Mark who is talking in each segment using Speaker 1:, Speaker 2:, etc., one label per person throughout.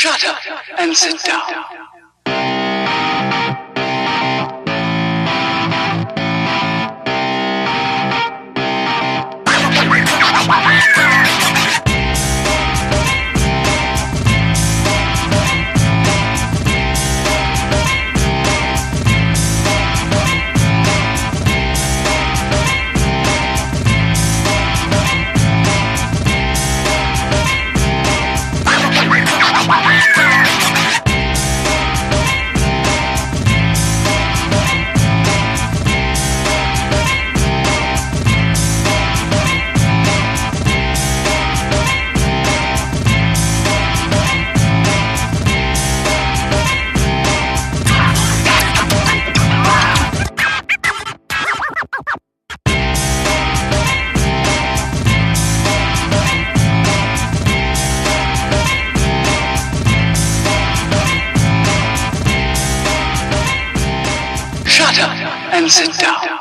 Speaker 1: Shut up and sit down. Shut up and sit down.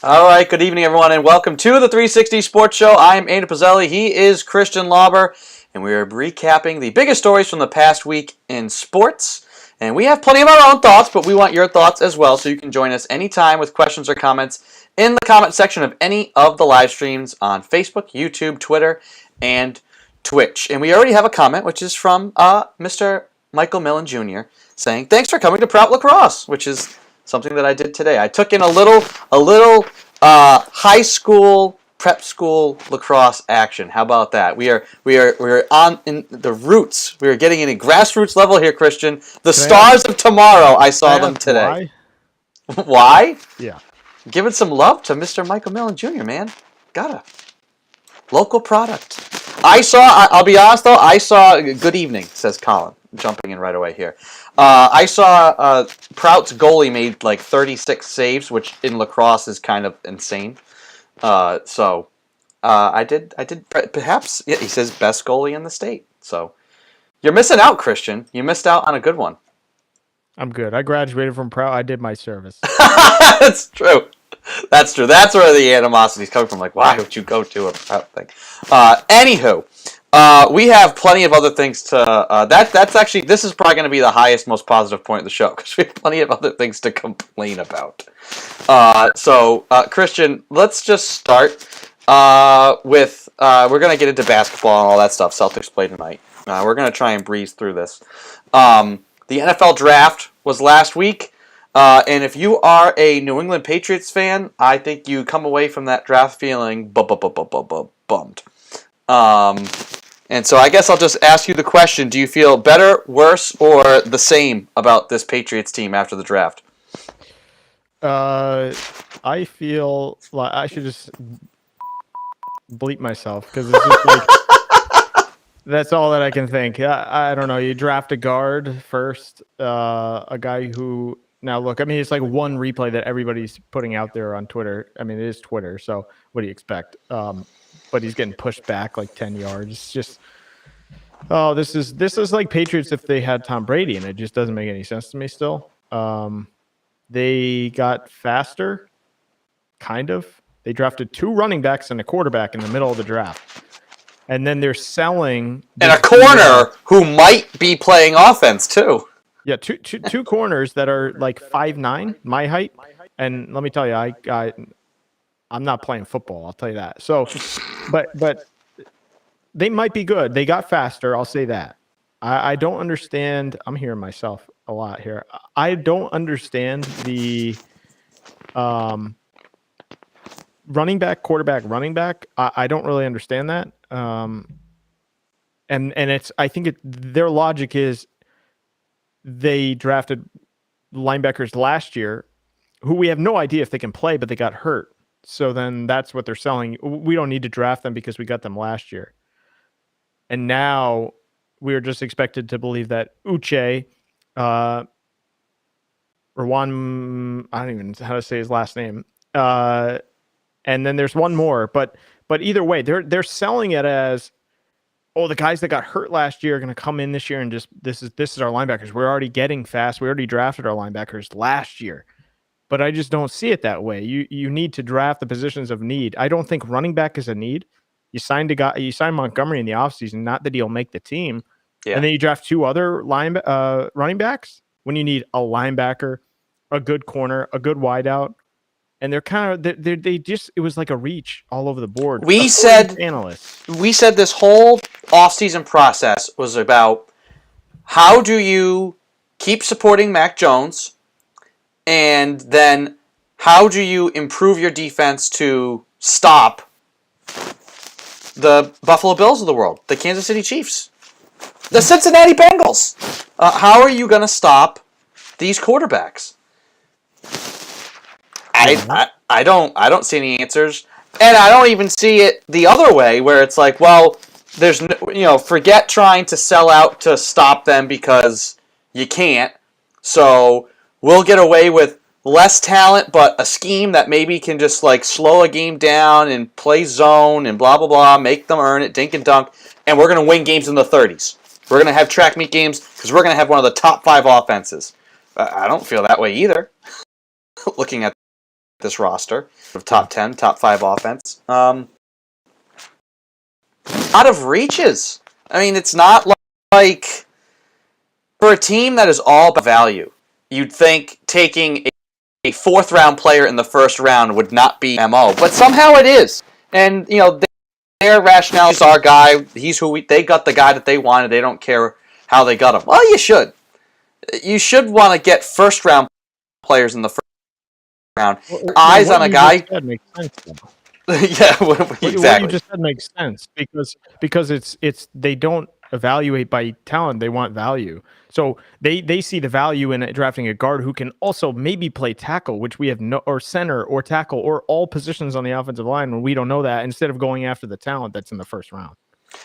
Speaker 2: All right, good evening, everyone, and welcome to the 360 Sports Show. I am Andy Pizzelli. He is Christian Lauber, and we are recapping the biggest stories from the past week in sports. And we have plenty of our own thoughts, but we want your thoughts as well, so you can join us anytime with questions or comments in the comment section of any of the live streams on Facebook, YouTube, Twitter, and Twitch. And we already have a comment, which is from Mr. Michael Millen Jr., saying, "Thanks for coming to Prout Lacrosse," which is something that I did today. I took in a little high school, prep school lacrosse action. How about that? We are on in the roots. We are getting in a grassroots level here, Christian. The stars of tomorrow. I saw them today. Why?
Speaker 3: Yeah.
Speaker 2: Giving some love to Mr. Michael Millen Jr., man. Gotta. Local product. I'll be honest though, I saw, good evening, says Colin, jumping in right away here. I saw Prout's goalie made like 36 saves, which in lacrosse is kind of insane. So I did perhaps, yeah, he says best goalie in the state. So you're missing out, Christian. You missed out on a good one.
Speaker 3: I'm good. I graduated from Prout. I did my service.
Speaker 2: That's true. That's true. That's where the animosity is coming from. Like, why would you go to a Prout thing? Anywho, we have plenty of other things to. That's actually, this is probably going to be the highest, most positive point of the show because we have plenty of other things to complain about. So, Christian, let's just start with. We're going to get into basketball and all that stuff. Celtics play tonight. We're going to try and breeze through this. The NFL draft was last week. And if you are a New England Patriots fan, I think you come away from that draft feeling bummed. And so I guess I'll just ask you the question. Do you feel better, worse, or the same about this Patriots team after the draft?
Speaker 3: I feel like I should just bleep myself because it's just like that's all that I can think. I don't know. You draft a guard first, a guy who... Now, look, I mean, it's like one replay that everybody's putting out there on Twitter. I mean, it is Twitter, so what do you expect? But he's getting pushed back like 10 yards. It's just, this is like Patriots if they had Tom Brady, and it just doesn't make any sense to me still. They got faster, kind of. They drafted 2 running backs and a quarterback in the middle of the draft. And then they're selling...
Speaker 2: And a corner who might be playing offense, too.
Speaker 3: Yeah, two corners that are like 5'9", my height, and let me tell you, I'm not playing football. I'll tell you that. So, but they might be good. They got faster. I'll say that. I don't understand. I'm hearing myself a lot here. I don't understand the running back, quarterback, running back. I don't really understand that. And it's. I think their logic is. They drafted linebackers last year who we have no idea if they can play, but they got hurt. So then that's what they're selling. We don't need to draft them because we got them last year. And now we're just expected to believe that Uche, Rawan, I don't even know how to say his last name. And then there's one more, but either way, they're selling it as, oh, the guys that got hurt last year are going to come in this year and just this is our linebackers. We're already getting fast. We already drafted our linebackers last year. But I just don't see it that way. You need to draft the positions of need. I don't think running back is a need. You signed Montgomery in the offseason, not that he'll make the team.
Speaker 2: Yeah.
Speaker 3: And then you draft 2 other running backs when you need a linebacker, a good corner, a good wideout. And they're kind of they just, it was like a reach all over the board.
Speaker 2: We
Speaker 3: According
Speaker 2: said
Speaker 3: to analysts.
Speaker 2: this whole offseason process was about how do you keep supporting Mac Jones, and then how do you improve your defense to stop the Buffalo Bills of the world, the Kansas City Chiefs, the Cincinnati Bengals. How are you going to stop these quarterbacks? I don't see any answers, and I don't even see it the other way where it's like, well, there's forget trying to sell out to stop them because you can't. So we'll get away with less talent, but a scheme that maybe can just like slow a game down and play zone and blah blah blah, make them earn it, dink and dunk, and we're gonna win games in the 30s. We're gonna have track meet games because we're gonna have one of the top 5 offenses. I don't feel that way either. Looking at this roster of top 10, top 5 offense, a lot of reaches. I mean, it's not like for a team that is all about value, you'd think taking a 4th round player in the 1st round would not be MO, but somehow it is. And their rationale is our guy. He's they got the guy that they wanted. They don't care how they got him. Well, you should. You should want to get 1st round players in the 1st round. Eyes on a guy.
Speaker 3: That makes sense, though.
Speaker 2: Yeah, exactly.
Speaker 3: What you just said makes sense because it's they don't evaluate by talent, they want value. So they see the value in drafting a guard who can also maybe play tackle, which we have or center or tackle or all positions on the offensive line when we don't know that, instead of going after the talent that's in the 1st round.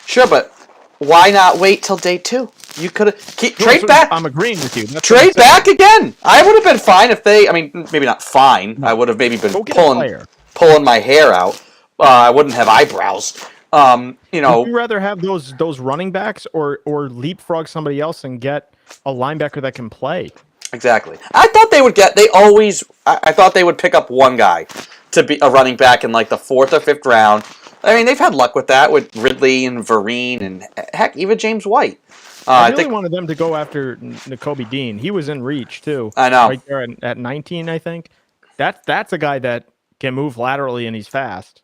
Speaker 2: Sure, but why not wait till day 2? You could have trade back.
Speaker 3: I'm agreeing with you.
Speaker 2: Trade back again. I would have been fine if they. I mean, maybe not fine. No. I would have maybe been pulling my hair out. I wouldn't have eyebrows.
Speaker 3: Would you rather have those running backs or leapfrog somebody else and get a linebacker that can play?
Speaker 2: Exactly. I thought they would get. I thought they would pick up one guy to be a running back in like the 4th or 5th round. I mean, they've had luck with that with Ridley and Vereen and heck, even James White.
Speaker 3: I really wanted them to go after Nakobe Dean. He was in reach too.
Speaker 2: I know.
Speaker 3: Right there at 19, I think. That's a guy that can move laterally and he's fast.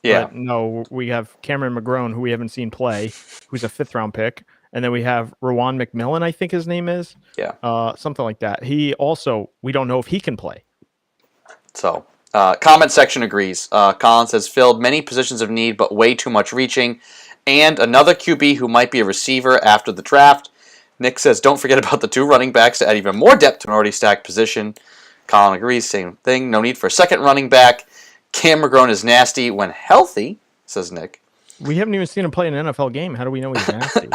Speaker 2: Yeah.
Speaker 3: But no, we have Cameron McGrone, who we haven't seen play, who's a 5th round pick. And then we have Rowan McMillan, I think his name is.
Speaker 2: Yeah.
Speaker 3: Something like that. He also, we don't know if he can play.
Speaker 2: So, comment section agrees. Collins has filled many positions of need, but way too much reaching. And another QB who might be a receiver after the draft. Nick says, don't forget about the 2 running backs to add even more depth to an already stacked position. Colin agrees, same thing. No need for a 2nd running back. Cam McGrone is nasty when healthy, says Nick.
Speaker 3: We haven't even seen him play an NFL game. How do we know he's nasty?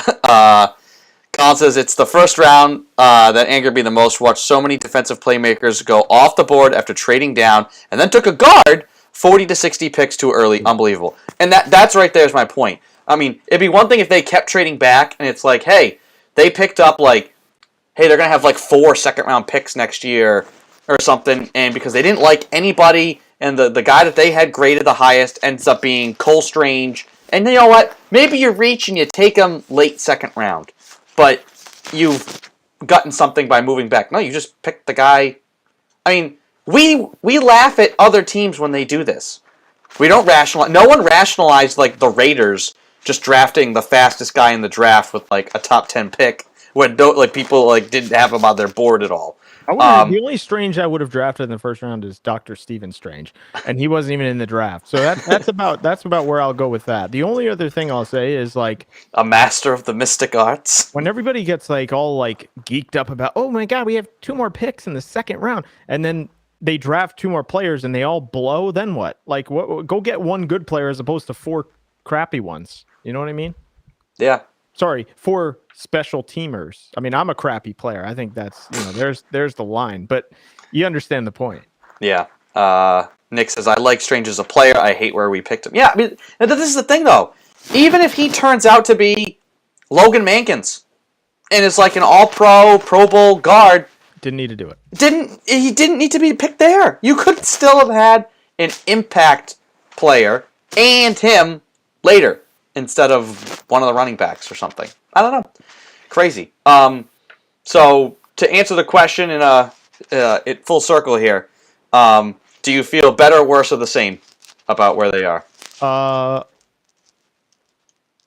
Speaker 2: Colin says it's the 1st round that angered me the most. Watched so many defensive playmakers go off the board after trading down, and then took a guard 40 to 60 picks too early. Unbelievable. And that's right there is my point. I mean, it'd be one thing if they kept trading back, and it's like, hey, they picked up they're going to have 4 second-round picks next year or something, and because they didn't like anybody, and the guy that they had graded the highest ends up being Cole Strange. And you know what? Maybe you reach and you take him late 2nd round. But you've gotten something by moving back. No, you just picked the guy. I mean, we laugh at other teams when they do this. We don't rationalize. No one rationalized the Raiders just drafting the fastest guy in the draft with a top 10 pick when people didn't have him on their board at all.
Speaker 3: The only Strange I would have drafted in the 1st round is Dr. Stephen Strange, and he wasn't even in the draft. So that's about where I'll go with that. The only other thing I'll say is
Speaker 2: a master of the mystic arts.
Speaker 3: When everybody gets all geeked up about, oh my god, we have 2 more picks in the 2nd round, and then they draft 2 more players and they all blow, then what? What? Go get 1 good player as opposed to 4 crappy ones. You know what I mean?
Speaker 2: Yeah.
Speaker 3: Sorry, 4 special teamers. I mean, I'm a crappy player. I think that's, there's the line, but you understand the point.
Speaker 2: Yeah. Nick says, I like Strange as a player. I hate where we picked him. Yeah, I mean, this is the thing, though. Even if he turns out to be Logan Mankins and is an all-pro, Pro Bowl guard.
Speaker 3: Didn't need to do it.
Speaker 2: He didn't need to be picked there. You could still have had an impact player and him later, instead of one of the running backs or something. I don't know. Crazy. So to answer the question in it full circle here, do you feel better, or worse, or the same about where they are?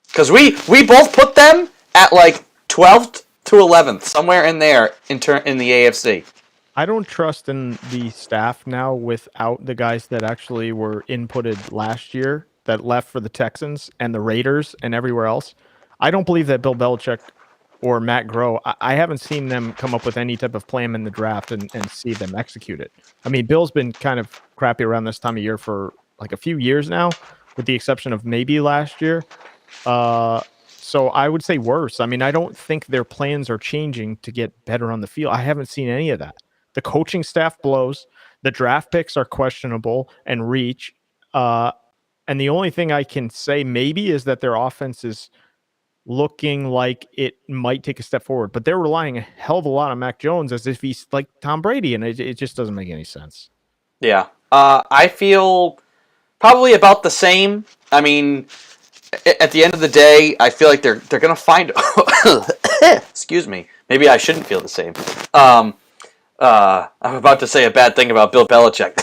Speaker 2: Because we both put them at like 12th to 11th, somewhere in there in the AFC.
Speaker 3: I don't trust in the staff now without the guys that actually were inputted last year that left for the Texans and the Raiders and everywhere else. I don't believe that Bill Belichick or Matt Groh, I haven't seen them come up with any type of plan in the draft and see them execute it. I mean, Bill's been kind of crappy around this time of year for like a few years now, with the exception of maybe last year. So I would say worse. I mean, I don't think their plans are changing to get better on the field. I haven't seen any of that. The coaching staff blows. The draft picks are questionable and reach. And the only thing I can say maybe is that their offense is looking like it might take a step forward. But they're relying a hell of a lot on Mac Jones as if he's like Tom Brady, and it just doesn't make any sense.
Speaker 2: Yeah. I feel probably about the same. I mean, at the end of the day, I feel like they're going to find... Excuse me. Maybe I shouldn't feel the same. I'm about to say a bad thing about Bill Belichick.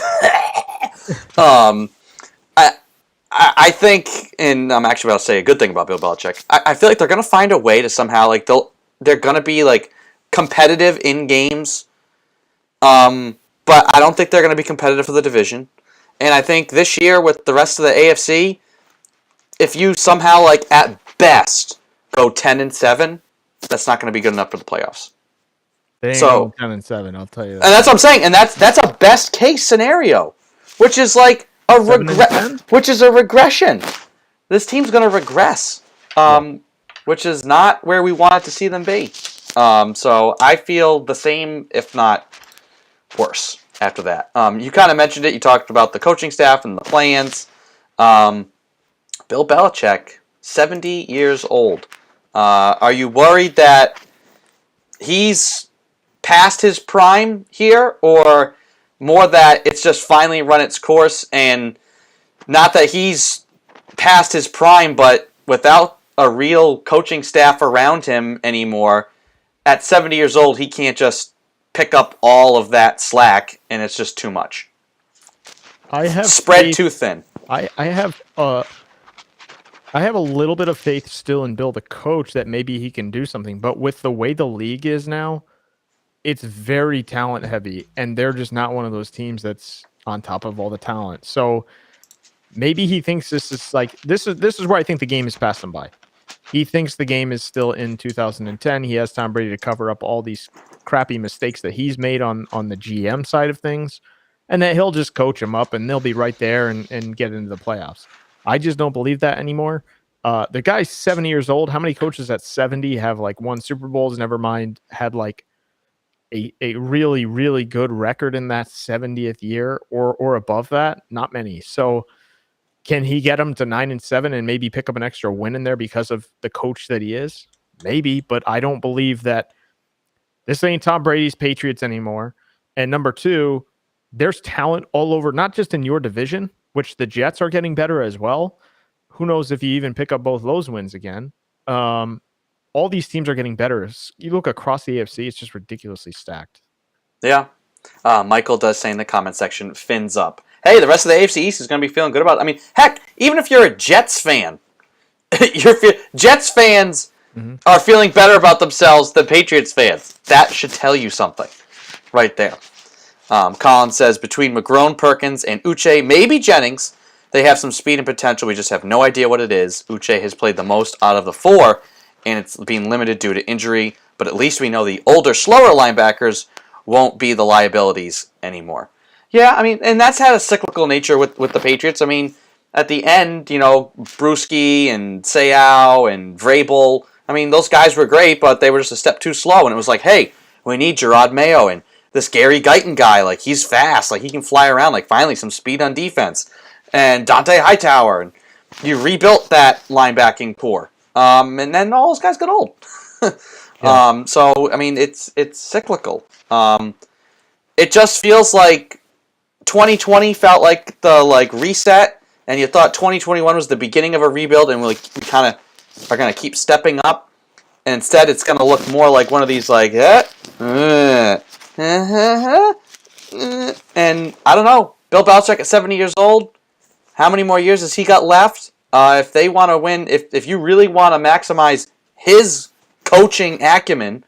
Speaker 2: I think, and I'm actually about to say a good thing about Bill Belichick. I feel like they're going to find a way to somehow, like, they're going to be, like, competitive in games. But I don't think they're going to be competitive for the division. And I think this year with the rest of the AFC, if you somehow, like, at best go 10-7, that's not going to be good enough for the playoffs.
Speaker 3: They ain't going 10-7, I'll tell you that.
Speaker 2: And that's what I'm saying. And that's a best case scenario, which is like a regression. This team's going to regress, which is not where we wanted to see them be. So I feel the same, if not worse, after that. You kind of mentioned it. You talked about the coaching staff and the plans. Bill Belichick, 70 years old. Are you worried that he's past his prime here, or more that it's just finally run its course, and not that he's past his prime, but without a real coaching staff around him anymore, at 70 years old, he can't just pick up all of that slack, and it's just too much.
Speaker 3: I have
Speaker 2: spread too thin.
Speaker 3: I have a little bit of faith still in Bill, the coach, that maybe he can do something. But with the way the league is now, it's very talent heavy, and they're just not one of those teams that's on top of all the talent. So maybe he thinks this is where I think the game has passed him by. He thinks the game is still in 2010. He has Tom Brady to cover up all these crappy mistakes that he's made on the GM side of things, and that he'll just coach them up and they'll be right there and get into the playoffs. I just don't believe that anymore. The guy's 70 years old. How many coaches at 70 have like won Super Bowls? Never mind, had like a really, really good record in that 70th year or above that? Not many. So can he get them to 9-7 and maybe pick up an extra win in there because of the coach that he is? Maybe, but I don't believe that this ain't Tom Brady's Patriots anymore. And number two, there's talent all over, not just in your division, which the Jets are getting better as well. Who knows if you even pick up both those wins again. All these teams are getting better. You look across the AFC, it's just ridiculously stacked.
Speaker 2: Yeah. Michael does say in the comment section, fins up. Hey, the rest of the AFC East is going to be feeling good about it. I mean, heck, even if you're a Jets fan, Jets fans are feeling better about themselves than Patriots fans. That should tell you something right there. Colin says, between McGrone, Perkins, and Uche, maybe Jennings, they have some speed and potential. We just have no idea what it is. Uche has played the most out of the four, and it's being limited due to injury. But at least we know the older, slower linebackers won't be the liabilities anymore. Yeah, I mean, and that's had a cyclical nature with the Patriots. I mean, at the end, Bruschi and Seau and Vrabel, I mean, those guys were great, but they were just a step too slow. And it was like, hey, we need Gerard Mayo and this Gary Guyton guy. Like, he's fast. Like, he can fly around. Like, finally, some speed on defense. And Dante Hightower. And you rebuilt that linebacking core. And then all those guys got old. Yeah. So, I mean, it's cyclical. It just feels like 2020 felt like the reset, and you thought 2021 was the beginning of a rebuild, and we kind of are going to keep stepping up. And instead, it's going to look more like one of these, like, and I don't know. Bill Belichick at 70 years old, how many more years has he got left? If they want to win, if you really want to maximize his coaching acumen,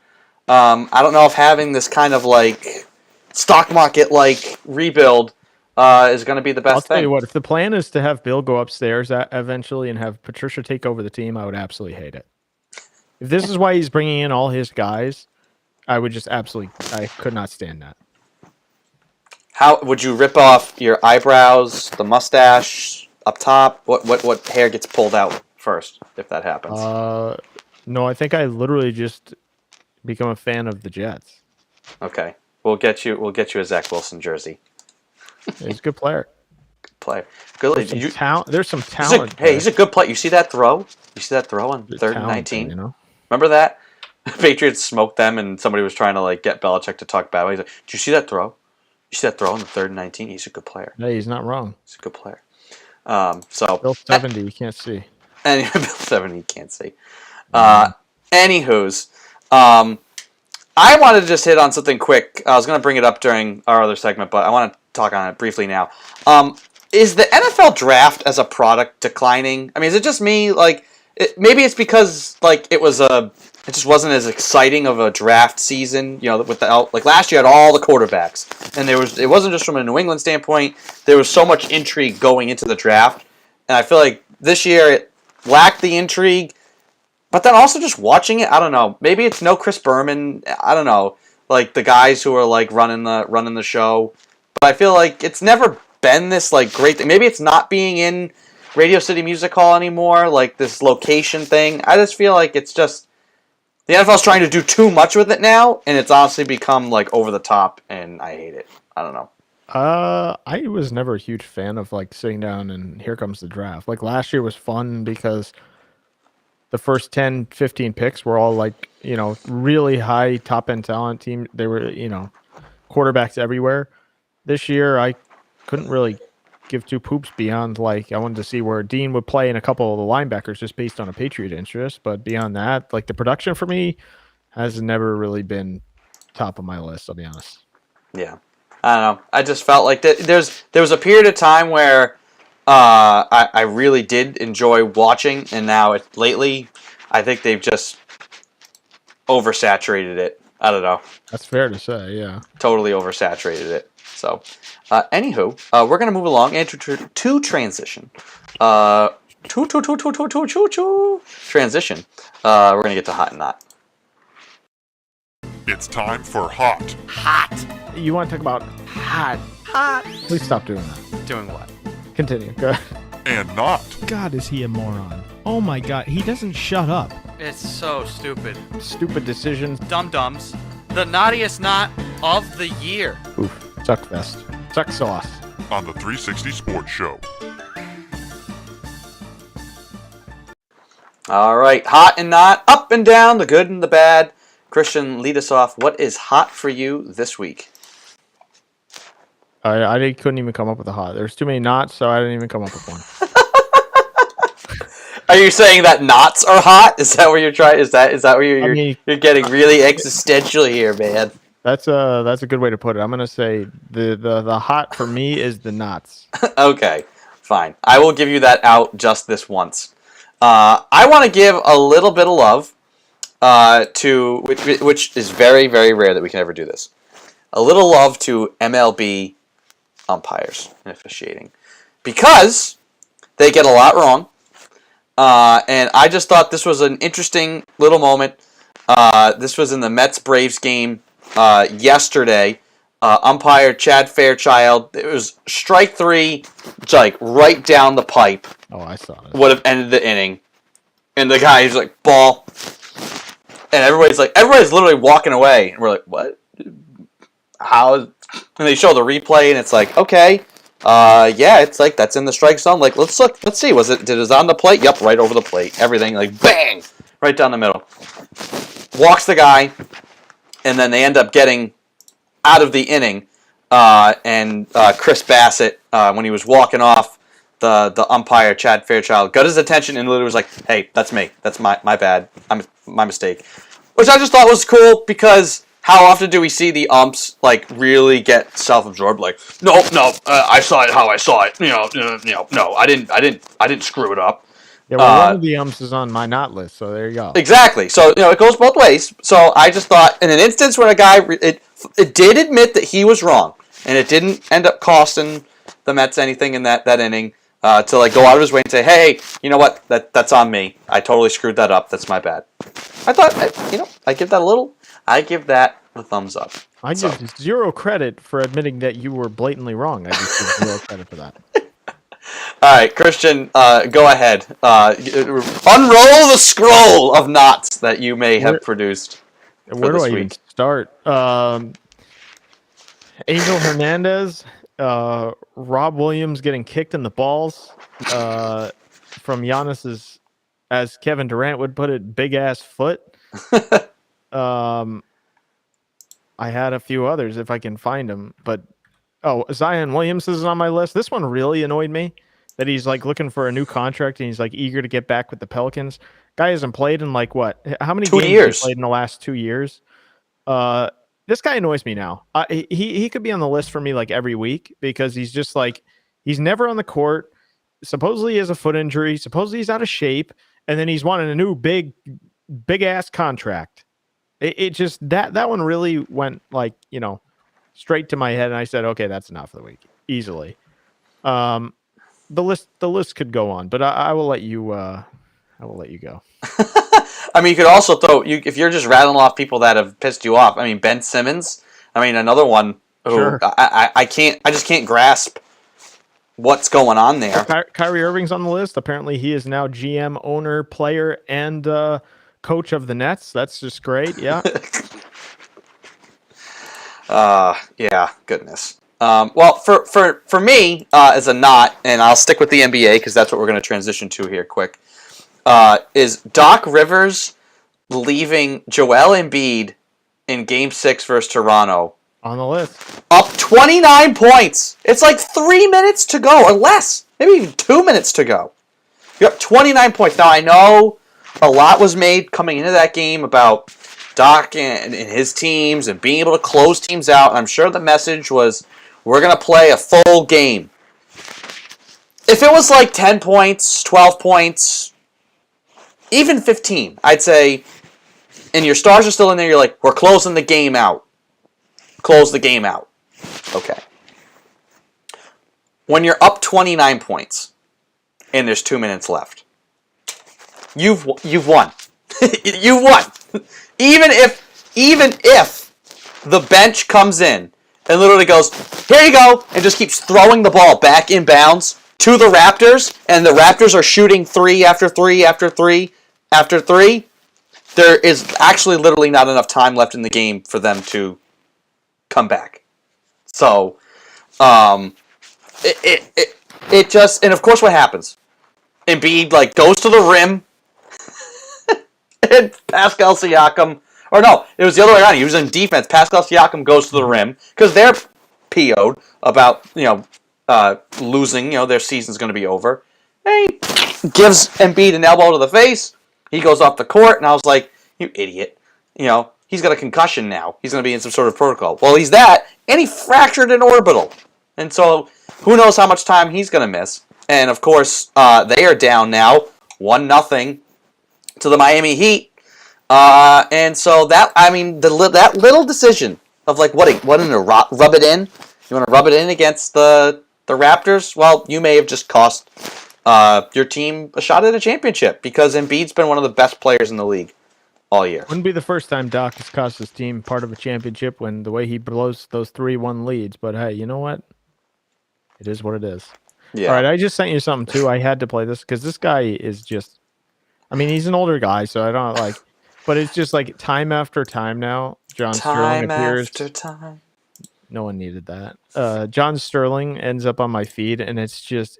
Speaker 2: I don't know if having this kind of like stock market like rebuild is going to be the best
Speaker 3: I'll tell
Speaker 2: thing.
Speaker 3: you what, if the plan is to have Bill go upstairs eventually and have Patricia take over the team, I would absolutely hate it. If this is why he's bringing in all his guys, I would just I could not stand that.
Speaker 2: How would you rip off your eyebrows, the mustache up top? What hair gets pulled out first if that happens?
Speaker 3: No, I think I literally just become a fan of the Jets.
Speaker 2: Okay, we'll get you a Zach Wilson jersey.
Speaker 3: He's a good player.
Speaker 2: Good player. Good.
Speaker 3: There's some talent.
Speaker 2: He's a good player. You see that throw? You see that throw on 3rd and 19?
Speaker 3: You know?
Speaker 2: Remember that? Patriots smoked them, and somebody was trying to like get Belichick to talk bad. He's like, "Did you see that throw? You see that throw on the 3rd and 19? He's a good player.
Speaker 3: Yeah, he's not wrong.
Speaker 2: He's a good player." So
Speaker 3: Bill 70, you can't see.
Speaker 2: And Bill 70, you can't see. Anywho's, I wanted to just hit on something quick. I was going to bring it up during our other segment, but I want to talk on it briefly now. Is the NFL draft as a product declining? I mean, is it just me? Like, maybe it's because like it just wasn't as exciting of a draft season. You know, like last year had all the quarterbacks, and it wasn't just from a New England standpoint. There was so much intrigue going into the draft, and I feel like this year it lacked the intrigue. But then also just watching it, I don't know. Maybe it's no Chris Berman. I don't know, like the guys who are like running the show. But I feel like it's never been this like great thing. Maybe it's not being in Radio City Music Hall anymore, like this location thing. I just feel like it's just the NFL's trying to do too much with it now, and it's honestly become like over the top, and I hate it. I don't know.
Speaker 3: I was never a huge fan of like sitting down and here comes the draft. Like last year was fun because the first 10, 15 picks were all like, you know, really high top end talent team. They were, you know, quarterbacks everywhere. This year, I couldn't really give two poops beyond like I wanted to see where Dean would play in a couple of the linebackers just based on a Patriot interest. But beyond that, like the production for me has never really been top of my list. I'll be honest.
Speaker 2: Yeah, I don't know. I just felt like there was a period of time where I really did enjoy watching, and now lately I think they've just oversaturated it. I don't know.
Speaker 3: That's fair to say, yeah. Totally
Speaker 2: oversaturated it. So, anywho, we're gonna move along and to transition. Transition. We're gonna get to hot and not.
Speaker 4: It's time for hot.
Speaker 2: Hot.
Speaker 3: You want to talk about hot?
Speaker 2: Hot.
Speaker 3: Please stop doing that.
Speaker 2: Doing what?
Speaker 3: Continue. Go ahead.
Speaker 4: And not.
Speaker 5: God, is he a moron? Oh my God, he doesn't shut up.
Speaker 6: It's so stupid.
Speaker 3: Stupid decisions.
Speaker 6: Dum-dums. The naughtiest knot of the year.
Speaker 3: Oof. Suck fest. Suck sauce.
Speaker 4: On the 360 Sports Show.
Speaker 2: All right. Hot and not. Up and down. The good and the bad. Christian, lead us off. What is hot for you this week?
Speaker 3: I couldn't even come up with a hot. There's too many knots, so I didn't even come up with one.
Speaker 2: Are you saying that knots are hot? Is that where you're trying? Is that where you're getting really existential here, man?
Speaker 3: That's a good way to put it. I'm gonna say the hot for me is the knots.
Speaker 2: Okay, fine. I will give you that out just this once. I want to give a little bit of love to which is very, very rare that we can ever do this. A little love to MLB umpires and officiating because they get a lot wrong. And I just thought this was an interesting little moment. This was in the Mets-Braves game yesterday. Umpire Chad Fairchild, it was strike 3, like right down the pipe.
Speaker 3: Oh, I saw it.
Speaker 2: Would have ended the inning. And the guy, he's like, ball. And everybody's literally walking away. And we're like, what? How? And they show the replay, and it's like, okay. Yeah, it's like that's in the strike zone. Like, let's look. Let's see. Did it was on the plate? Yep, right over the plate. Everything like bang, right down the middle. Walks the guy, and then they end up getting out of the inning. And Chris Bassett, when he was walking off, the umpire Chad Fairchild got his attention and literally was like, "Hey, that's me. That's my bad. My mistake." Which I just thought was cool because how often do we see the umps like really get self-absorbed? Like, no, I saw it how I saw it. No, I didn't screw it up.
Speaker 3: Yeah, well, one of the umps is on my not list, so there you go.
Speaker 2: Exactly. So it goes both ways. So I just thought in an instance when a guy it did admit that he was wrong, and it didn't end up costing the Mets anything in that inning. To like go out of his way and say, hey, you know what? That's on me. I totally screwed that up. That's my bad. I thought, I give that a thumbs up.
Speaker 3: I give zero credit for admitting that you were blatantly wrong. I just give zero credit for that.
Speaker 2: All right, Christian, go ahead. Unroll the scroll of knots that you may have produced.
Speaker 3: Where do I even start? Angel Hernandez. Rob Williams getting kicked in the balls from Giannis's, as Kevin Durant would put it, big ass foot. I had a few others if I can find them, but Zion Williams is on my list. This one really annoyed me that he's like looking for a new contract and he's like eager to get back with the Pelicans. Guy hasn't played in like what? How many games has he played in the last 2 years? This guy annoys me now. He could be on the list for me like every week because he's just like, he's never on the court. Supposedly he has a foot injury. Supposedly he's out of shape. And then he's wanting a new big ass contract. It just, that one really went like, straight to my head. And I said, okay, that's enough for the week. Easily. The list could go on, but I will let you, go.
Speaker 2: I mean, you could also throw if you're just rattling off people that have pissed you off. I mean, Ben Simmons. I mean, another one who
Speaker 3: Sure.
Speaker 2: I just can't grasp what's going on there.
Speaker 3: Kyrie Irving's on the list. Apparently, he is now GM, owner, player, and coach of the Nets. That's just great. Yeah.
Speaker 2: Yeah. Goodness. Well, for me as a knot, and I'll stick with the NBA because that's what we're going to transition to here quick. Is Doc Rivers leaving Joel Embiid in Game 6 versus Toronto
Speaker 3: On the list.
Speaker 2: up 29 points. It's like 3 minutes to go, or less. Maybe even 2 minutes to go. You're up 29 points. Now, I know a lot was made coming into that game about Doc and his teams and being able to close teams out. And I'm sure the message was, we're going to play a full game. If it was like 10 points, 12 points, even 15, I'd say, and your stars are still in there, you're like, we're closing the game out. Close the game out. Okay. When you're up 29 points, and there's 2 minutes left, you've won. You've won. Even if the bench comes in and literally goes, here you go, and just keeps throwing the ball back in bounds to the Raptors, and the Raptors are shooting 3 after 3 after 3 after 3, there is actually literally not enough time left in the game for them to come back. So, it just, and of course what happens? Embiid like goes to the rim, and Pascal Siakam, or no, it was the other way around. He was in defense. Pascal Siakam goes to the rim because they're PO'd about losing. Their season's going to be over. And he gives Embiid an elbow to the face. He goes off the court, and I was like, "You idiot!" He's got a concussion now. He's going to be in some sort of protocol. Well, he's that, and he fractured an orbital, and so who knows how much time he's going to miss. And of course, they are down now, 1-0 to the Miami Heat. And so that little decision of like what to rub it in. You want to rub it in against the Raptors? Well, you may have just cost your team a shot at a championship because Embiid's been one of the best players in the league all year.
Speaker 3: Wouldn't be the first time Doc has cost his team part of a championship when the way he blows those 3-1 leads. But hey, you know what? It is what it is.
Speaker 2: Yeah.
Speaker 3: All right, I just sent you something too. I had to play this because this guy is just, I mean, he's an older guy, so I don't like, but it's just like time after time now. John Sterling appears.
Speaker 2: Time after time.
Speaker 3: No one needed that. John Sterling ends up on my feed, and it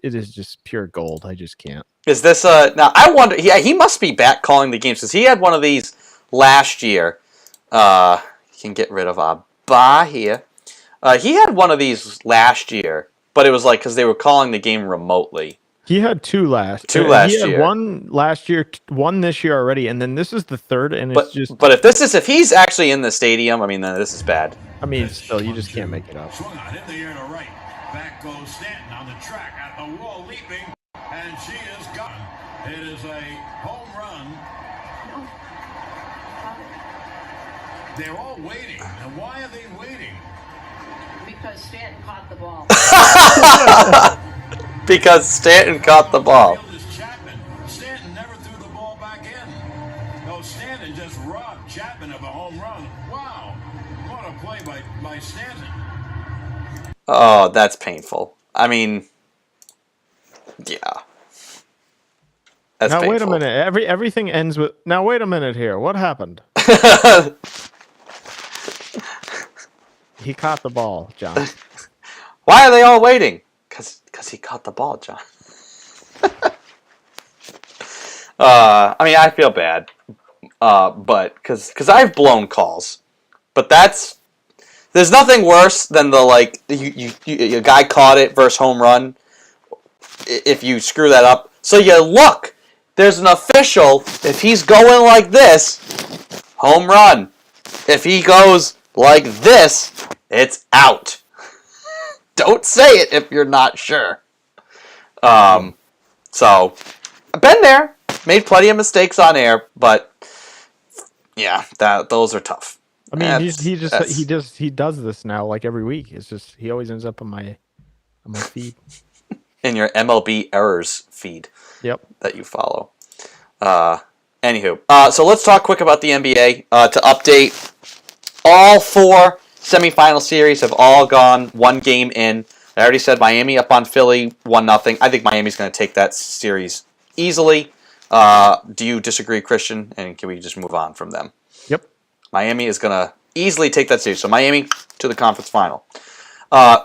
Speaker 3: is just pure gold. I just can't.
Speaker 2: Is this now? I wonder. Yeah, he must be back calling the games because he had one of these last year. You can get rid of Abba here. He had one of these last year, but it was like because they were calling the game remotely.
Speaker 3: He had two last.
Speaker 2: Two last
Speaker 3: he had
Speaker 2: year.
Speaker 3: one last year, one this year already, and then this is the third. And it's just.
Speaker 2: But if he's actually in the stadium, I mean, then this is bad.
Speaker 3: I mean, still, you just can't make it up.
Speaker 7: Swung on in the air to right. Back goes Stanton on the track at the wall, leaping, and she is gone. It is a home run. They're all waiting. And why are they waiting?
Speaker 8: Because Stanton caught the ball.
Speaker 2: Because Stanton caught the ball.
Speaker 7: Chapman. Stanton never threw the ball back in. No, Stanton just robbed Chapman of a home run. Wow. What a play by Stanton.
Speaker 2: Oh, that's painful. I mean, yeah. That's
Speaker 3: Now
Speaker 2: painful.
Speaker 3: wait a minute. Everything ends with. Now wait a minute here. What happened? He caught the ball, John.
Speaker 2: Why are they all waiting? Because he caught the ball, John. I mean, I feel bad, but because I've blown calls, but there's nothing worse than the a guy caught it versus home run. If you screw that up, so you look, there's an official. If he's going like this, home run. If he goes like this, it's out. Don't say it if you're not sure. So, I've been there. Made plenty of mistakes on air, but yeah, those are tough.
Speaker 3: I mean, he does this now like every week. It's just he always ends up on my feed.
Speaker 2: In your MLB errors feed.
Speaker 3: Yep.
Speaker 2: That you follow. Anywho, so let's talk quick about the NBA. To update, all 4 semifinal series have all gone one game in. I already said Miami up on Philly 1-0. I think Miami's going to take that series easily. Do you disagree, Christian? And can we just move on from them?
Speaker 3: Yep.
Speaker 2: Miami is going to easily take that series. So Miami to the conference final.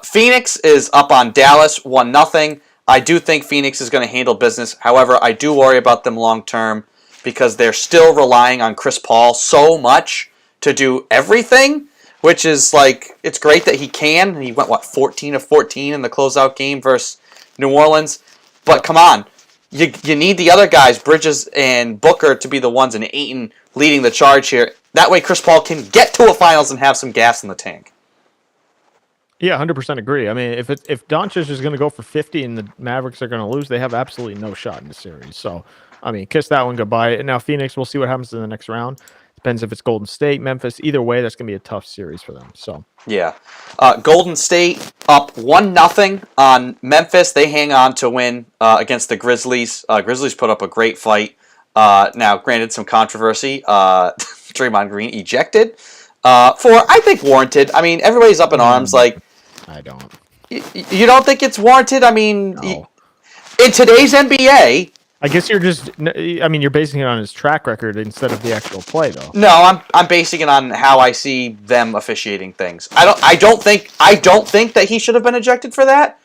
Speaker 2: Phoenix is up on Dallas 1-0. I do think Phoenix is going to handle business. However, I do worry about them long term because they're still relying on Chris Paul so much to do everything, which is like, it's great that he can. He went, 14 of 14 in the closeout game versus New Orleans. But come on. You need the other guys, Bridges and Booker, to be the ones, and Ayton leading the charge here. That way Chris Paul can get to a finals and have some gas in the tank.
Speaker 3: Yeah, 100% agree. I mean, if Doncic is going to go for 50 and the Mavericks are going to lose, they have absolutely no shot in the series. So, I mean, kiss that one goodbye. And now Phoenix, we'll see what happens in the next round. Depends if it's Golden State, Memphis. Either way, that's going to be a tough series for them. So
Speaker 2: yeah, Golden State up 1-0 on Memphis. They hang on to win against the Grizzlies. Grizzlies put up a great fight. Now, granted, some controversy. Draymond Green ejected for, I think, warranted. I mean, everybody's up in arms. Like,
Speaker 3: I don't.
Speaker 2: You don't think it's warranted? I mean,
Speaker 3: No.
Speaker 2: In today's NBA.
Speaker 3: I guess you're just. I mean, you're basing it on his track record instead of the actual play, though.
Speaker 2: No, I'm basing it on how I see them officiating things. I don't think that he should have been ejected for that.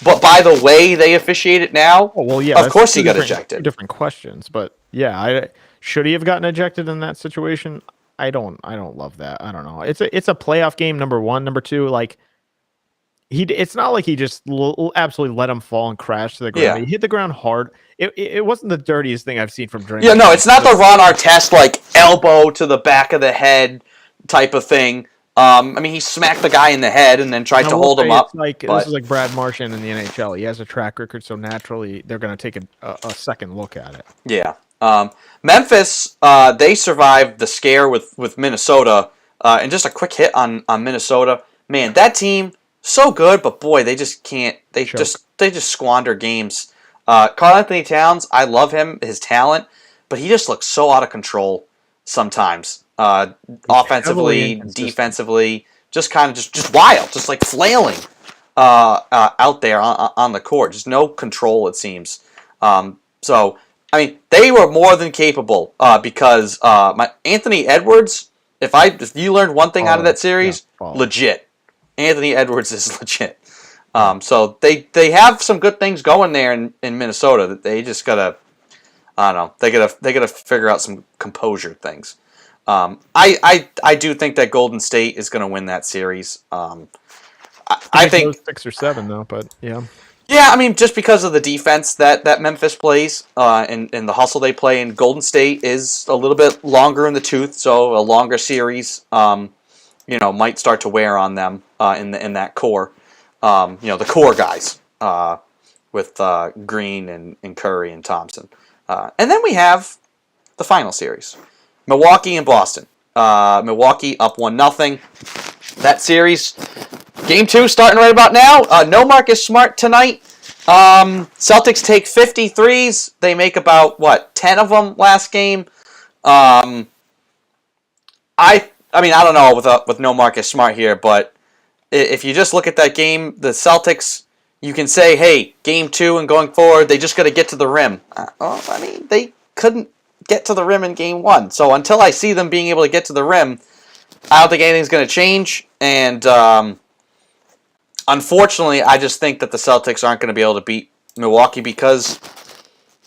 Speaker 2: But by the way they officiate it now, of course he got ejected.
Speaker 3: Different questions, but yeah, should he have gotten ejected in that situation? I don't love that. I don't know. It's a playoff game. Number one, number two, like. It's not like he just absolutely let him fall and crash to the ground.
Speaker 2: Yeah.
Speaker 3: He hit the ground hard. It wasn't the dirtiest thing I've seen from Draymond.
Speaker 2: Yeah, no, it's not the Ron Artest like elbow to the back of the head type of thing. I mean, he smacked the guy in the head and then tried to hold him up.
Speaker 3: This is like Brad Marchand in the NHL. He has a track record, so naturally they're going to take a second look at it.
Speaker 2: Yeah. Memphis, they survived the scare with Minnesota. And just a quick hit on Minnesota. Man, that team, so good, but boy, they just can't. They just squander games. Karl-Anthony Towns, I love him, his talent, but he just looks so out of control sometimes. Offensively, defensively, just kind of just wild, just like flailing out there on the court. Just no control, it seems. So, I mean, they were more than capable because Anthony Edwards, if you learned one thing out of that series, legit. Anthony Edwards is legit. So they have some good things going there in Minnesota that they just gotta, I don't know, they gotta figure out some composure things. I do think that Golden State is gonna win that series. I think
Speaker 3: 6 or 7 though, but yeah.
Speaker 2: Yeah, I mean, just because of the defense that Memphis plays and the hustle they play, and Golden State is a little bit longer in the tooth, so a longer series, might start to wear on them in that core. The core guys with Green and Curry and Thompson. And then we have the final series, Milwaukee and Boston. Milwaukee up 1-0. That series, Game 2 starting right about now. No Marcus Smart tonight. Celtics take 53s. They make about 10 of them last game. I don't know with no Marcus Smart here, but if you just look at that game, the Celtics, you can say, hey, Game 2 and going forward, they just got to get to the rim. They couldn't get to the rim in Game 1. So until I see them being able to get to the rim, I don't think anything's going to change. And unfortunately, I just think that the Celtics aren't going to be able to beat Milwaukee because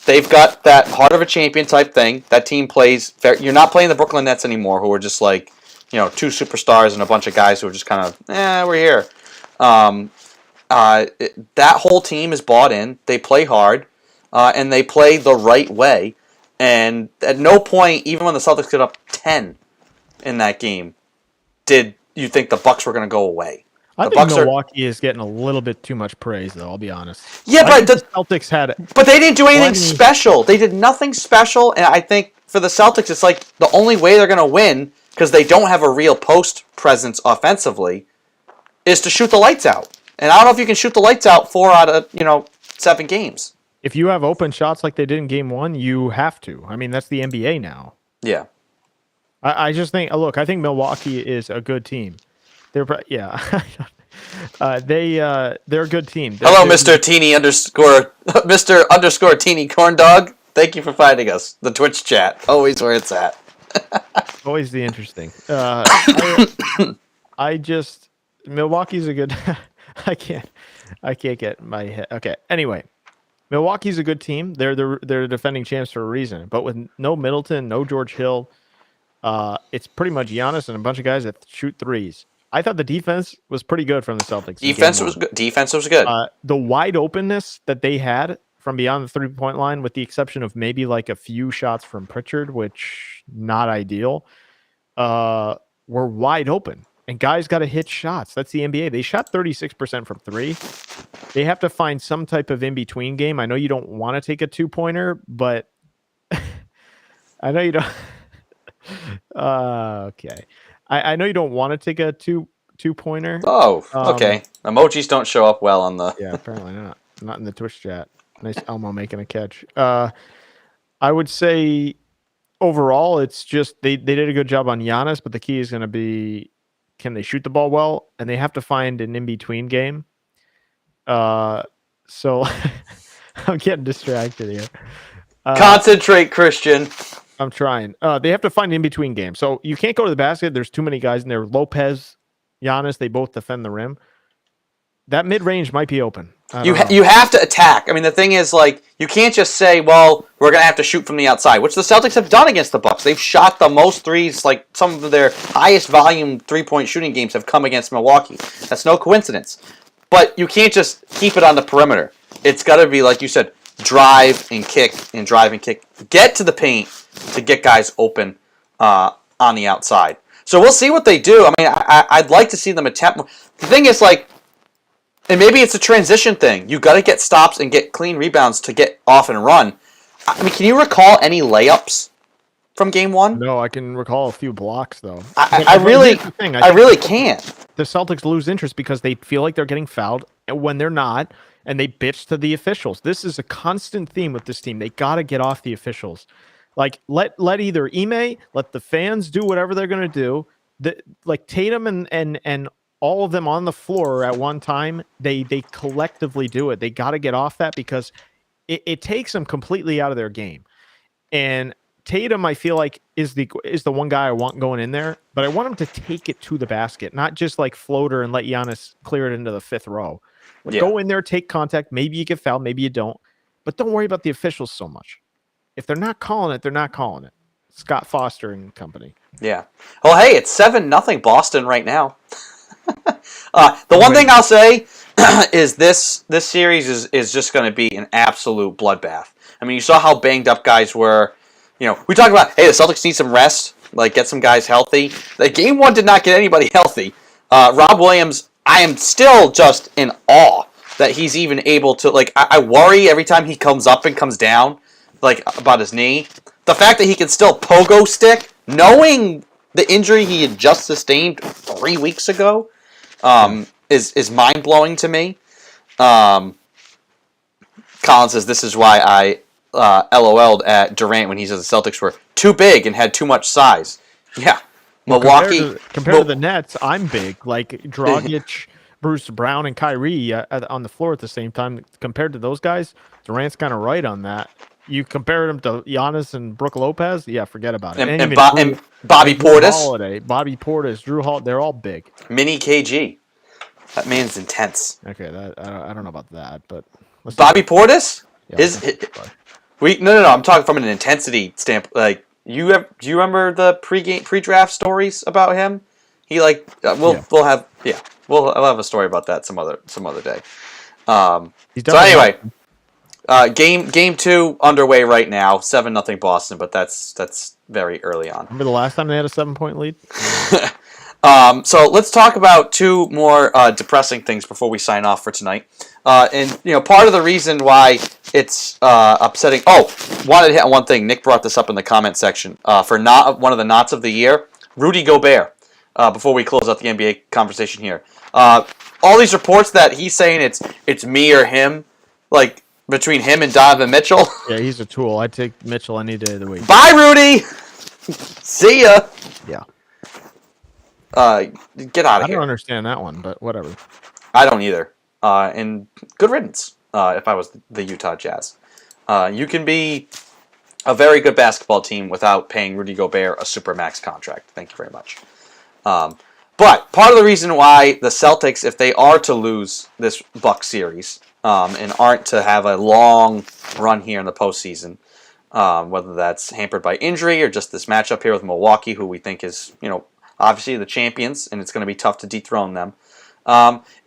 Speaker 2: they've got that heart of a champion type thing. That team plays you're not playing the Brooklyn Nets anymore, who are just like, two superstars and a bunch of guys who are just kind of, we're here. That whole team is bought in. They play hard, and they play the right way. And at no point, even when the Celtics got up 10 in that game, did you think the Bucks were going to go away.
Speaker 3: I think Milwaukee is getting a little bit too much praise, though. I'll be honest.
Speaker 2: Yeah, but
Speaker 3: the Celtics had it.
Speaker 2: But they didn't do anything special. They did nothing special, and I think for the Celtics, it's like the only way they're going to win, because they don't have a real post presence offensively, is to shoot the lights out. And I don't know if you can shoot the lights out 4 out of 7 games.
Speaker 3: If you have open shots like they did in Game 1, you have to. I mean, that's the NBA now.
Speaker 2: Yeah.
Speaker 3: I just think, I think Milwaukee is a good team. They're a good team.
Speaker 2: Hello, Mr. Teeny Mr. Teeny Corn Dog. Thank you for finding us. The Twitch chat, always where it's at.
Speaker 3: Always the interesting. Milwaukee's a good. I can't get my head. Okay. Anyway, Milwaukee's a good team. They're defending champs for a reason. But with no Middleton, no George Hill, it's pretty much Giannis and a bunch of guys that shoot threes. I thought the defense was pretty good from the Celtics.
Speaker 2: Defense was good.
Speaker 3: The wide openness that they had from beyond the 3-point line, with the exception of maybe like a few shots from Pritchard, which not ideal, were wide open. And guys got to hit shots. That's the NBA. They shot 36% from 3. They have to find some type of in-between game. I know you don't want to take a 2-pointer, but I know you don't. Okay. I know you don't want to take a two-pointer.
Speaker 2: Oh, okay. Emojis don't show up well on the...
Speaker 3: Yeah, apparently not. Not in the Twitch chat. Nice Elmo making a catch. I would say overall, it's just they did a good job on Giannis, but the key is going to be, can they shoot the ball well? And they have to find an in-between game. So I'm getting distracted here.
Speaker 2: Concentrate, Christian.
Speaker 3: I'm trying. They have to find an in-between game. So you can't go to the basket. There's too many guys in there. Lopez, Giannis, they both defend the rim. That mid-range might be open.
Speaker 2: You have to attack. I mean, the thing is, like, you can't just say, well, we're going to have to shoot from the outside, which the Celtics have done against the Bucks. They've shot the most threes. Like, some of their highest volume three-point shooting games have come against Milwaukee. That's no coincidence. But you can't just keep it on the perimeter. It's got to be, like you said, drive and kick and drive and kick. Get to the paint to get guys open on the outside. So we'll see what they do. I mean, I'd like to see them attempt. The thing is, like, and maybe it's a transition thing. You got to get stops and get clean rebounds to get off and run. I mean, can you recall any layups from Game 1?
Speaker 3: No, I can recall a few blocks though.
Speaker 2: I really can't.
Speaker 3: The Celtics lose interest because they feel like they're getting fouled when they're not, and they bitch to the officials. This is a constant theme with this team. They got to get off the officials. Like let either Ime, let the fans do whatever they're going to do. Like Tatum and all of them on the floor at one time, they collectively do it. They got to get off that because it takes them completely out of their game. And Tatum, I feel like, is the one guy I want going in there, but I want him to take it to the basket, not just like floater and let Giannis clear it into the fifth row. Yeah. Go in there, take contact. Maybe you get fouled, maybe you don't, but don't worry about the officials so much. If they're not calling it, they're not calling it. Scott Foster and company.
Speaker 2: Yeah. Well, hey, it's 7-0 Boston right now. The one thing I'll say, is this series is just going to be an absolute bloodbath. I mean, you saw how banged up guys were. You know, we talked about, hey, the Celtics need some rest, like get some guys healthy. The game one did not get anybody healthy. Rob Williams, I am still just in awe that he's even able to, like, I worry every time he comes up and comes down, like, about his knee. The fact that he can still pogo stick, knowing the injury he had just sustained 3 weeks ago, is mind-blowing to me. Colin says, this is why I LOL'd at Durant when he said the Celtics were too big and had too much size. Yeah.
Speaker 3: Well,
Speaker 2: Milwaukee.
Speaker 3: Compared to the Nets, I'm big. Like Dragic, Bruce Brown, and Kyrie on the floor at the same time. Compared to those guys, Durant's kind of right on that. You compared him to Giannis and Brook Lopez, yeah, forget about it.
Speaker 2: And Bobby Portis.
Speaker 3: Holiday, Bobby Portis, Drew Hall, they're all big.
Speaker 2: Mini KG. That man's intense.
Speaker 3: Okay, I don't know about that, but
Speaker 2: Bobby Portis?
Speaker 3: Yeah,
Speaker 2: No. I'm talking from an intensity standpoint. Like, do you remember the pre-draft stories about him? He we'll have a story about that some other day. So anyway, game 2 underway right now. 7-0 Boston, but that's very early on.
Speaker 3: Remember the last time they had a 7-point lead?
Speaker 2: So let's talk about 2 more depressing things before we sign off for tonight. And part of the reason why it's upsetting. Oh, wanted to hit on one thing. Nick brought this up in the comment section for not one of the knots of the year. Rudy Gobert. Before we close out the NBA conversation here, all these reports that he's saying it's me or him, like between him and Donovan Mitchell.
Speaker 3: Yeah, he's a tool. I take Mitchell any day of the week.
Speaker 2: Bye, Rudy. See ya.
Speaker 3: Yeah.
Speaker 2: Get out of here.
Speaker 3: I don't understand that one, but whatever.
Speaker 2: I don't either. And good riddance. If I was the Utah Jazz, you can be a very good basketball team without paying Rudy Gobert a supermax contract. Thank you very much. But part of the reason why the Celtics, if they are to lose this Bucks series and aren't to have a long run here in the postseason, whether that's hampered by injury or just this matchup here with Milwaukee, who we think is, obviously the champions, and it's going to be tough to dethrone them,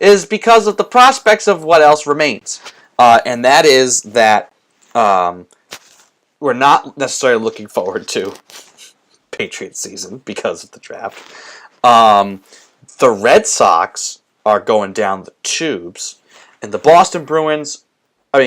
Speaker 2: is because of the prospects of what else remains. And that is that we're not necessarily looking forward to Patriots season because of the draft. The Red Sox are going down the tubes, and the Boston Bruins, are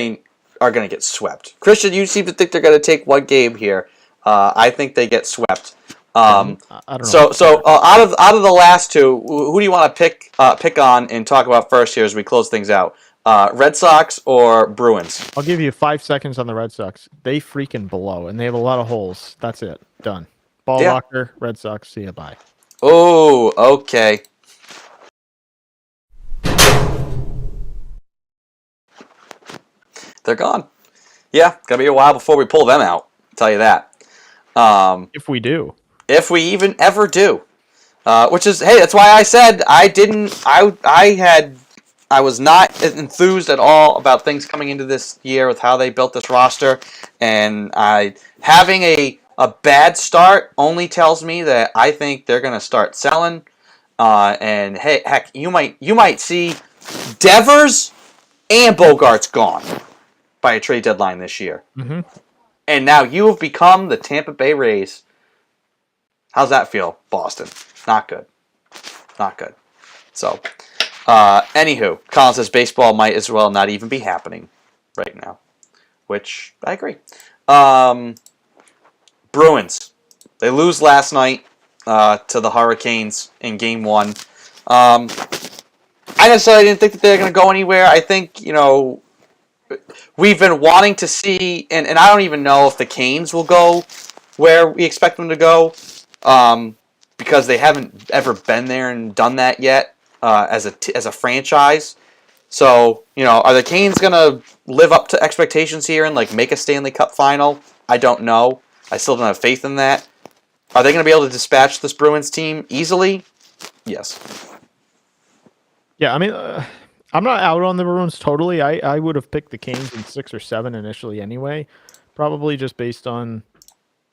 Speaker 2: going to get swept. Christian, you seem to think they're going to take one game here. I think they get swept.
Speaker 3: I don't know.
Speaker 2: So out of the last 2, who do you want to pick on and talk about first here as we close things out? Red Sox or Bruins?
Speaker 3: I'll give you 5 seconds on the Red Sox. They freaking blow, and they have a lot of holes. That's it. Done. Ball locker, Red Sox. See ya. Bye.
Speaker 2: Oh, okay. They're gone. Yeah, gonna be a while before we pull them out. I'll tell you that.
Speaker 3: If we do.
Speaker 2: If we even ever do. Which is, hey, that's why I said I was not enthused at all about things coming into this year with how they built this roster, and having a bad start only tells me that I think they're going to start selling. And hey, heck, you might see Devers and Bogarts gone by a trade deadline this year.
Speaker 3: Mm-hmm.
Speaker 2: And now you have become the Tampa Bay Rays. How's that feel, Boston? Not good. Not good. So, anywho, Colin says baseball might as well not even be happening right now, which I agree. Bruins. They lose last night to the Hurricanes in Game 1. I necessarily didn't think that they were going to go anywhere. I think, we've been wanting to see, and I don't even know if the Canes will go where we expect them to go, because they haven't ever been there and done that yet as a franchise. So, are the Canes going to live up to expectations here and make a Stanley Cup final? I don't know. I still don't have faith in that. Are they going to be able to dispatch this Bruins team easily? Yes.
Speaker 3: Yeah, I'm not out on the Bruins totally. I would have picked the Canes in 6 or 7 initially anyway, probably just based on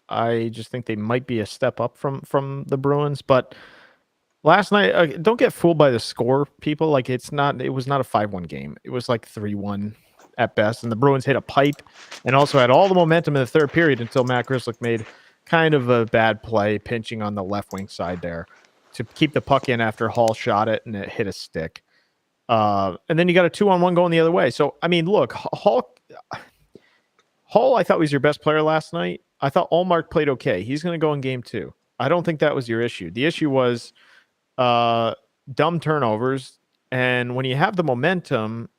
Speaker 3: I just think they might be a step up from the Bruins. But Last night, don't get fooled by the score, people. Like it was not a 5-1 game. It was like 3-1 at best, and the Bruins hit a pipe, and also had all the momentum in the third period until Matt Grzelcyk made kind of a bad play, pinching on the left wing side there to keep the puck in after Hall shot it and it hit a stick. And then you got a 2-on-1 going the other way. So I mean, look, Hall, I thought was your best player last night. I thought Ullmark played okay. He's going to go in game 2. I don't think that was your issue. The issue was dumb turnovers, and when you have the momentum,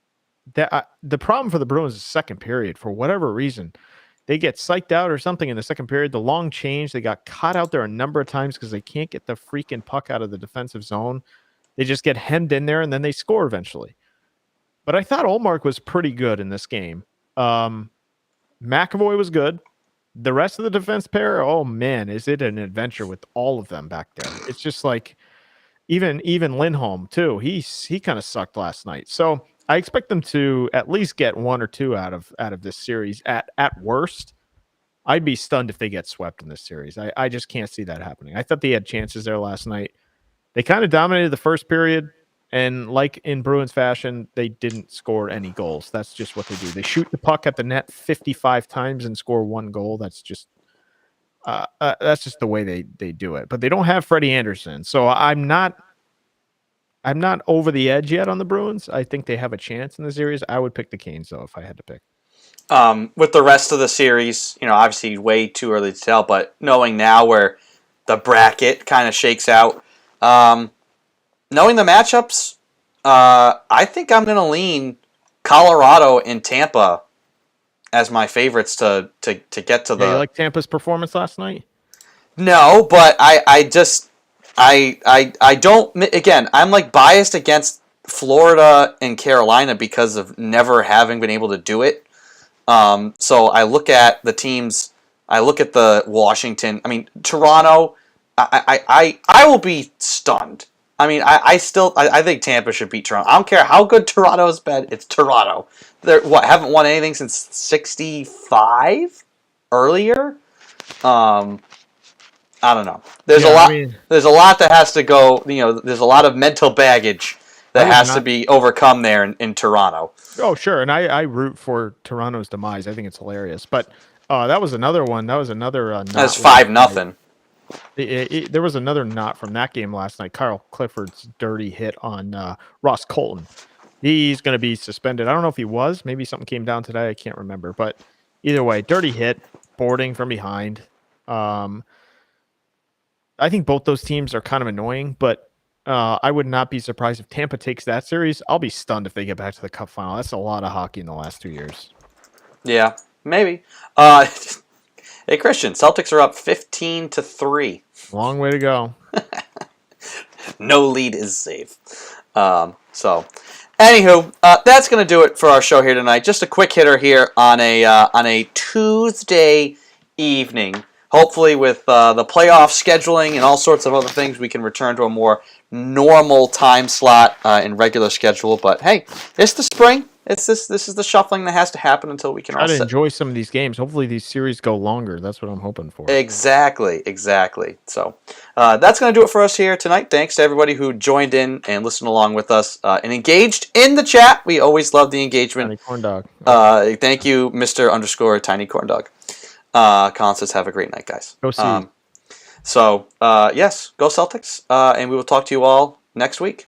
Speaker 3: the problem for the Bruins is second period. For whatever reason, they get psyched out or something in the second period. The long change, they got caught out there a number of times because they can't get the freaking puck out of the defensive zone. They just get hemmed in there, and then they score eventually. But I thought Ullmark was pretty good in this game. McAvoy was good. The rest of the defense pair, oh man, is it an adventure with all of them back there? It's just like even Lindholm too. He kind of sucked last night. So I expect them to at least get 1 or 2 out of this series. At worst, I'd be stunned if they get swept in this series. I just can't see that happening. I thought they had chances there last night. They kind of dominated the first period, and like in Bruins fashion, they didn't score any goals. That's just what they do. They shoot the puck at the net 55 times and score 1 goal. That's just the way they do it. But they don't have Freddie Anderson, so I'm not over the edge yet on the Bruins. I think they have a chance in the series. I would pick the Canes though if I had to pick.
Speaker 2: With the rest of the series, obviously way too early to tell, but knowing now where the bracket kind of shakes out, knowing the matchups, I think I'm going to lean Colorado and Tampa as my favorites to get to the.
Speaker 3: You like Tampa's performance last night?
Speaker 2: No, but I don't. Again, I'm like biased against Florida and Carolina because of never having been able to do it. So I look at the teams. I look at the Washington. I mean, Toronto. I will be stunned. I mean, I think Tampa should beat Toronto. I don't care how good Toronto's been. It's Toronto. They haven't won anything since '65 earlier. I don't know. There's a lot. There's a lot that has to go. There's a lot of mental baggage that has to be overcome there in Toronto.
Speaker 3: Oh, sure. And I root for Toronto's demise. I think it's hilarious. But that was another one. That was another.
Speaker 2: That's 5-0.
Speaker 3: There was another knot from that game last night. Kyle Clifford's dirty hit on Ross Colton. He's going to be suspended. I don't know if he was. Maybe something came down today. I can't remember. But either way, dirty hit, boarding from behind. I think both those teams are kind of annoying, but I would not be surprised if Tampa takes that series. I'll be stunned if they get back to the Cup final. That's a lot of hockey in the last 2 years.
Speaker 2: Yeah, maybe. Hey, Christian, Celtics are up 15-3.
Speaker 3: Long way to go.
Speaker 2: No lead is safe. So, anywho, that's going to do it for our show here tonight. Just a quick hitter here on a Tuesday evening. Hopefully, with the playoff scheduling and all sorts of other things, we can return to a more normal time slot in regular schedule. But hey, it's the spring. This is the shuffling that has to happen until we can
Speaker 3: try to enjoy some of these games. Hopefully these series go longer. That's what I'm hoping for.
Speaker 2: Exactly. So that's going to do it for us here tonight. Thanks to everybody who joined in and listened along with us and engaged in the chat. We always love the engagement.
Speaker 3: Tiny Corn Dog.
Speaker 2: Thank you, Mr. _ Tiny Corn Dog. Colin says, have a great night, guys.
Speaker 3: Go see.
Speaker 2: Yes, go Celtics. And we will talk to you all next week.